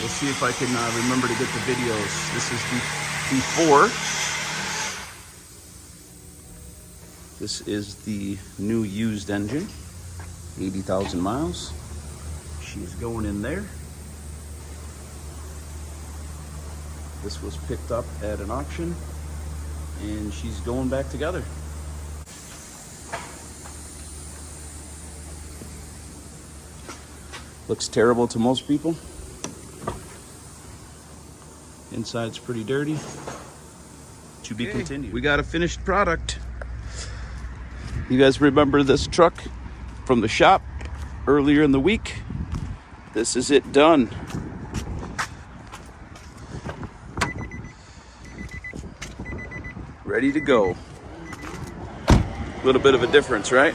We'll see if I can remember to get the videos. This is before. This is the new used engine, 80,000 miles. She's going in there. This was picked up at an auction, and she's going back together. Looks terrible to most people. Inside's pretty dirty. To be continued. We got a finished product. You guys remember this truck from the shop earlier in the week? This is it done. Ready to go. A little bit of a difference, right?